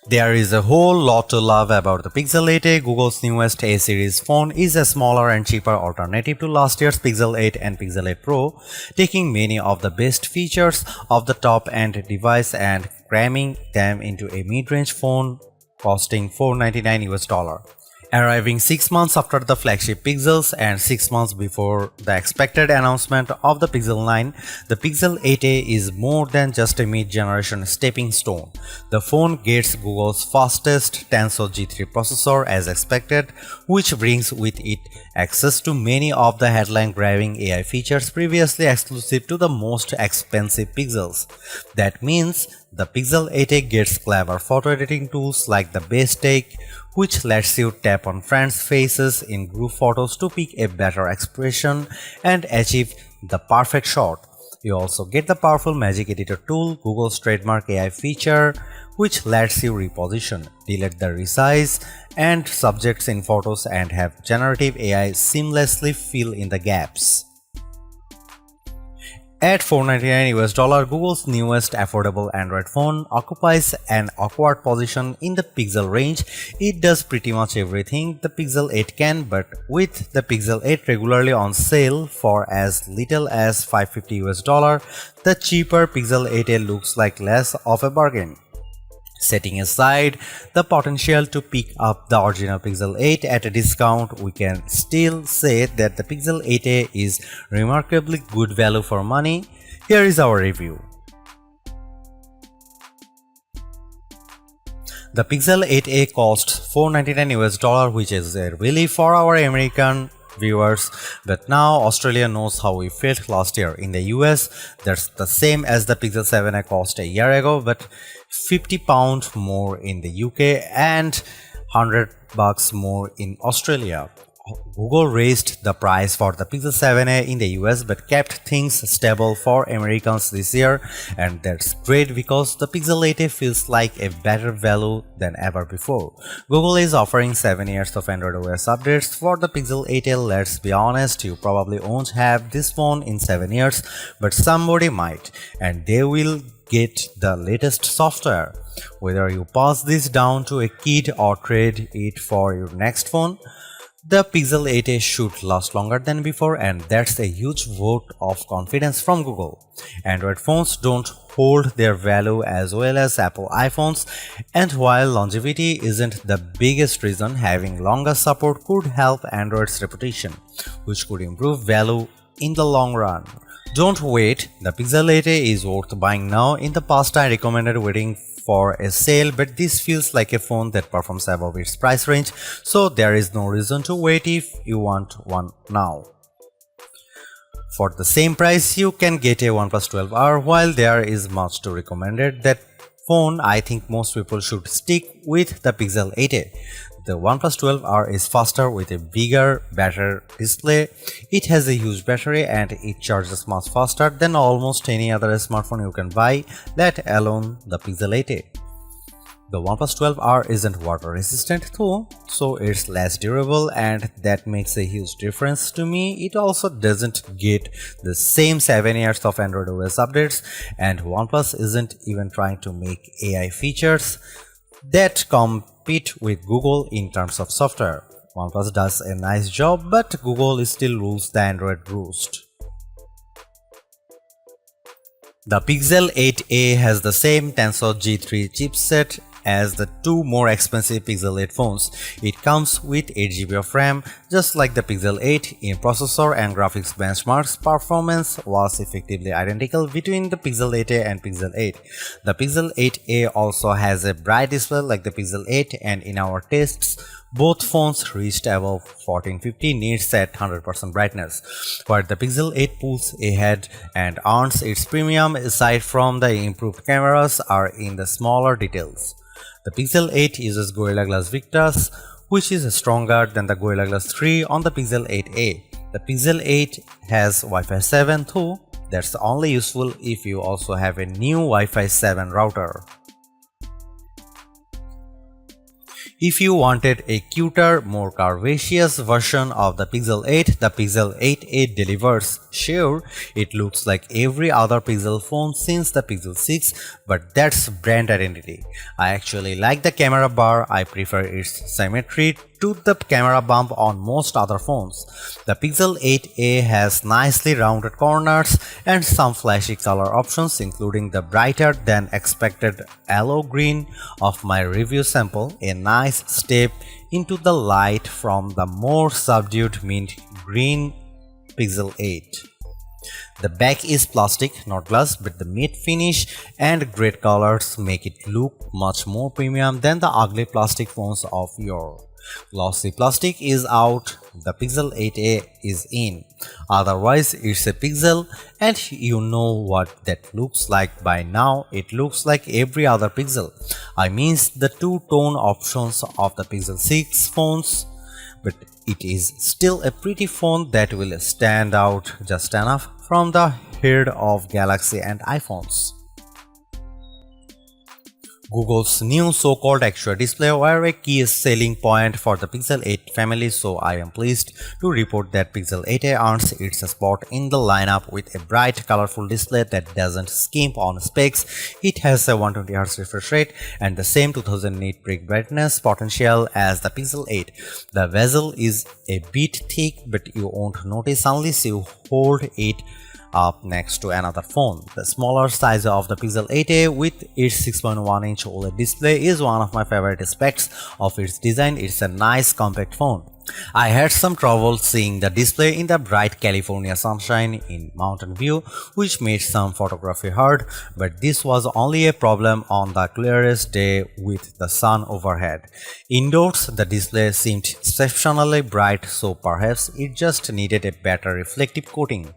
There is a whole lot to love about the Pixel 8a. Google's newest A-series phone is a smaller and cheaper alternative to last year's Pixel 8 and Pixel 8 Pro, taking many of the best features of the top-end device and cramming them into a mid-range phone costing $499. Arriving 6 months after the flagship Pixels and 6 months before the expected announcement of the Pixel 9, the Pixel 8a is more than just a mid-generation stepping stone. The phone gets Google's fastest Tensor G3 processor as expected, which brings with it access to many of the headline-grabbing AI features previously exclusive to the most expensive Pixels. That means the Pixel 8a gets clever photo editing tools like the Best Take, which lets you tap on friends' faces in group photos to pick a better expression and achieve the perfect shot. You also get the powerful Magic Editor tool, Google's trademark AI feature, which lets you reposition, delete the resize and subjects in photos and have generative AI seamlessly fill in the gaps. At $499, Google's newest affordable Android phone occupies an awkward position in the Pixel range. It does pretty much everything the Pixel 8 can, but with the Pixel 8 regularly on sale for as little as $550, the cheaper Pixel 8a looks like less of a bargain. Setting aside the potential to pick up the original Pixel 8 at a discount, we can still say that the Pixel 8a is remarkably good value for money. Here is our review. The Pixel 8a costs $499, which is a relief for our American viewers, but now Australia knows how we felt last year. In the US, that's the same as the Pixel 7a cost a year ago, but £50 more in the UK and $100 more in Australia. Google raised the price for the Pixel 7a in the US but kept things stable for Americans this year, and that's great because the Pixel 8a feels like a better value than ever before. Google is offering 7 years of Android OS updates for the Pixel 8a. Let's be honest, you probably won't have this phone in 7 years, but somebody might, and they will get the latest software. Whether you pass this down to a kid or trade it for your next phone, the Pixel 8a should last longer than before, and that's a huge vote of confidence from Google. Android phones don't hold their value as well as Apple iPhones, and while longevity isn't the biggest reason, having longer support could help Android's reputation, which could improve value in the long run. Don't wait, the Pixel 8a is worth buying now. In the past I recommended waiting for a sale, but this feels like a phone that performs above its price range, so there is no reason to wait if you want one now. For the same price, you can get a OnePlus 12R. While there is much to recommend that phone, I think most people should stick with the Pixel 8a. The OnePlus 12R is faster with a bigger, better display. It has a huge battery and it charges much faster than almost any other smartphone you can buy, let alone the Pixel 8a. The OnePlus 12R isn't water resistant though, so it's less durable, and that makes a huge difference to me. It also doesn't get the same 7 years of Android OS updates, and OnePlus isn't even trying to make AI features that compete with Google in terms of software. OnePlus does a nice job, but Google still rules the Android roost. The Pixel 8a has the same Tensor G3 chipset as the two more expensive Pixel 8 phones. It comes with 8GB of RAM, just like the Pixel 8. In processor and graphics benchmarks, performance was effectively identical between the Pixel 8a and Pixel 8. The Pixel 8a also has a bright display like the Pixel 8, and in our tests, both phones reached above 1450 nits at 100% brightness, where the Pixel 8 pulls ahead and earns its premium aside from the improved cameras are in the smaller details. The Pixel 8 uses Gorilla Glass Victus, which is stronger than the Gorilla Glass 3 on the Pixel 8a. The Pixel 8 has Wi-Fi 7 though. That's only useful if you also have a new Wi-Fi 7 router. If you wanted a cuter, more curvaceous version of the Pixel 8, the Pixel 8a delivers. Sure, it looks like every other Pixel phone since the Pixel 6, but that's brand identity. I actually like the camera bar. I prefer its symmetry to the camera bump on most other phones. The Pixel 8a has nicely rounded corners and some flashy color options, including the brighter than expected aloe green of my review sample, a nice step into the light from the more subdued mint green Pixel 8. The back is plastic, not glass, but the matte finish and great colors make it look much more premium than the ugly plastic phones of yore. Glossy plastic is out, the Pixel 8a is in. Otherwise, it's a Pixel, and you know what that looks like by now. It looks like every other Pixel. I mean the two-tone options of the Pixel 6 phones, but it is still a pretty phone that will stand out just enough from the herd of Galaxy and iPhones. Google's new so-called extra display were a key selling point for the Pixel 8 family, so I am pleased to report that Pixel 8a earns its spot in the lineup with a bright, colorful display that doesn't skimp on specs. It has a 120Hz refresh rate and the same 2000 nit peak brightness potential as the Pixel 8. The bezel is a bit thick, but you won't notice unless you hold it up next to another phone. The smaller size of the Pixel 8a with its 6.1-inch OLED display is one of my favorite aspects of its design. It's a nice compact phone. I had some trouble seeing the display in the bright California sunshine in Mountain View, which made some photography hard, but this was only a problem on the clearest day with the sun overhead. Indoors, the display seemed exceptionally bright, so perhaps it just needed a better reflective coating.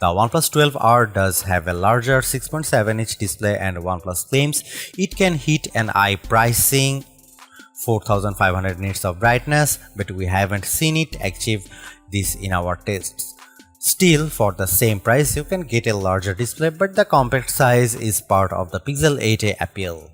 The OnePlus 12R does have a larger 6.7-inch display, and OnePlus claims it can hit an eye-piercing 4500 nits of brightness, but we haven't seen it achieve this in our tests. Still, for the same price, you can get a larger display, but the compact size is part of the Pixel 8a appeal.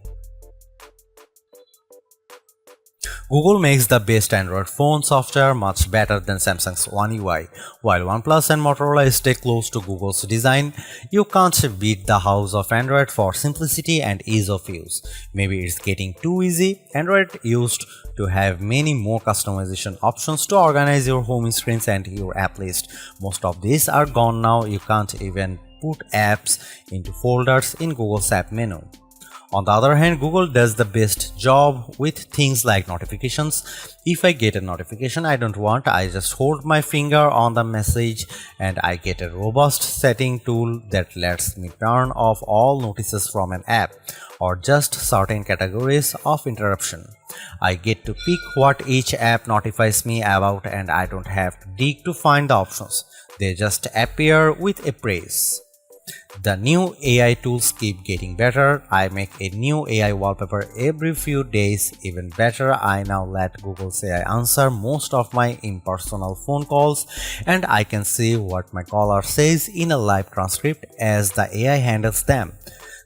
Google makes the best Android phone software much better than Samsung's One UI. While OnePlus and Motorola stay close to Google's design, you can't beat the house of Android for simplicity and ease of use. Maybe it's getting too easy. Android used to have many more customization options to organize your home screens and your app list. Most of these are gone now. You can't even put apps into folders in Google's app menu. On the other hand, Google does the best job with things like notifications. If I get a notification I don't want, I just hold my finger on the message and I get a robust setting tool that lets me turn off all notices from an app or just certain categories of interruption. I get to pick what each app notifies me about, and I don't have to dig to find the options. They just appear with a press. The new AI tools keep getting better. I make a new AI wallpaper every few days. Even better, I now let Google's AI answer most of my impersonal phone calls, and I can see what my caller says in a live transcript as the AI handles them.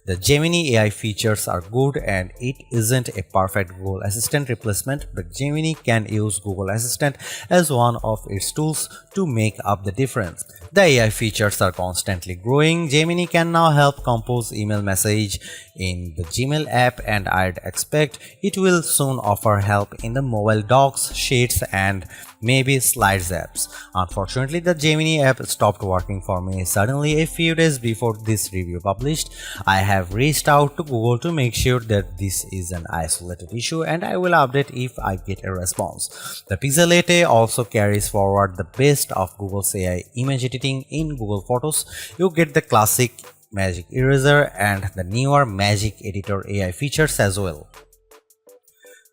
The Gemini AI features are good, and it isn't a perfect Google Assistant replacement, but Gemini can use Google Assistant as one of its tools to make up the difference. The AI features are constantly growing. Gemini can now help compose email message in the Gmail app, and I'd expect it will soon offer help in the mobile docs, sheets, and maybe slides apps. Unfortunately, the Gemini app stopped working for me suddenly a few days before this review published. I have reached out to Google to make sure that this is an isolated issue, and I will update if I get a response. The Pixel 8a also carries forward the best of Google's AI image editing in Google Photos. You get the classic Magic Eraser and the newer Magic Editor AI features as well.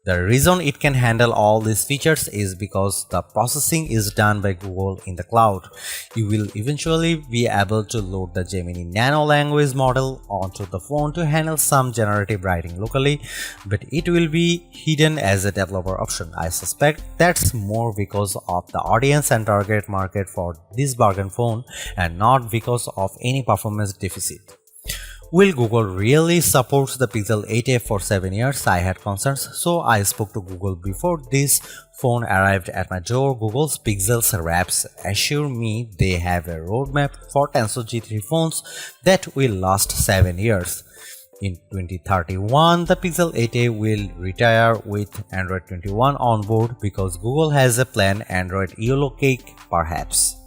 The reason it can handle all these features is because the processing is done by Google in the cloud. You will eventually be able to load the Gemini Nano language model onto the phone to handle some generative writing locally, but it will be hidden as a developer option. I suspect that's more because of the audience and target market for this bargain phone and not because of any performance deficit. Will Google really support the Pixel 8a for 7 years? I had concerns, so I spoke to Google before this phone arrived at my door. Google's Pixel's reps assure me they have a roadmap for Tensor G3 phones that will last 7 years. In 2031, the Pixel 8a will retire with Android 21 on board because Google has a plan Android Yellow Cake perhaps.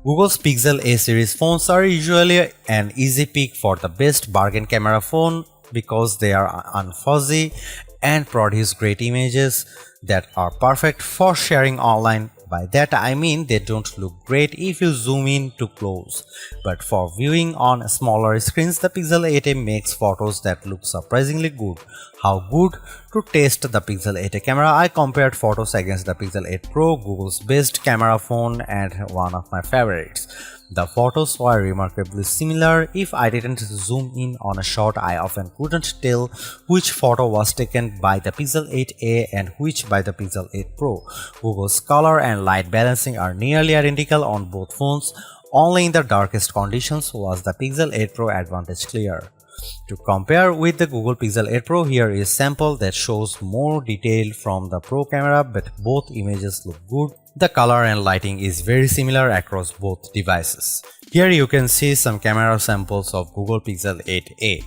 Google's Pixel A series phones are usually an easy pick for the best bargain camera phone because they are unfuzzy and produce great images that are perfect for sharing online. By that I mean they don't look great if you zoom in too close, but for viewing on smaller screens the Pixel 8a makes photos that look surprisingly good. How good? To test the Pixel 8a camera, I compared photos against the Pixel 8 Pro, Google's best camera phone and one of my favorites. The photos were remarkably similar. If I didn't zoom in on a shot, I often couldn't tell which photo was taken by the Pixel 8a and which by the Pixel 8 Pro. Google's color and light balancing are nearly identical on both phones. Only in the darkest conditions was the Pixel 8 Pro advantage clear. To compare with the Google Pixel 8 Pro, here is a sample that shows more detail from the Pro camera, but both images look good. The color and lighting is very similar across both devices. Here you can see some camera samples of Google Pixel 8a.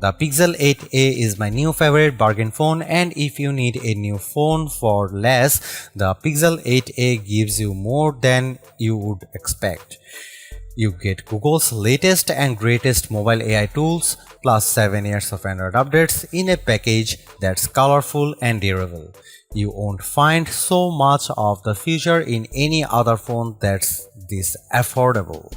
The Pixel 8a is my new favorite bargain phone, and if you need a new phone for less, the Pixel 8a gives you more than you would expect. You get Google's latest and greatest mobile AI tools plus 7 years of Android updates in a package that's colorful and durable. You won't find so much of the future in any other phone that's this affordable.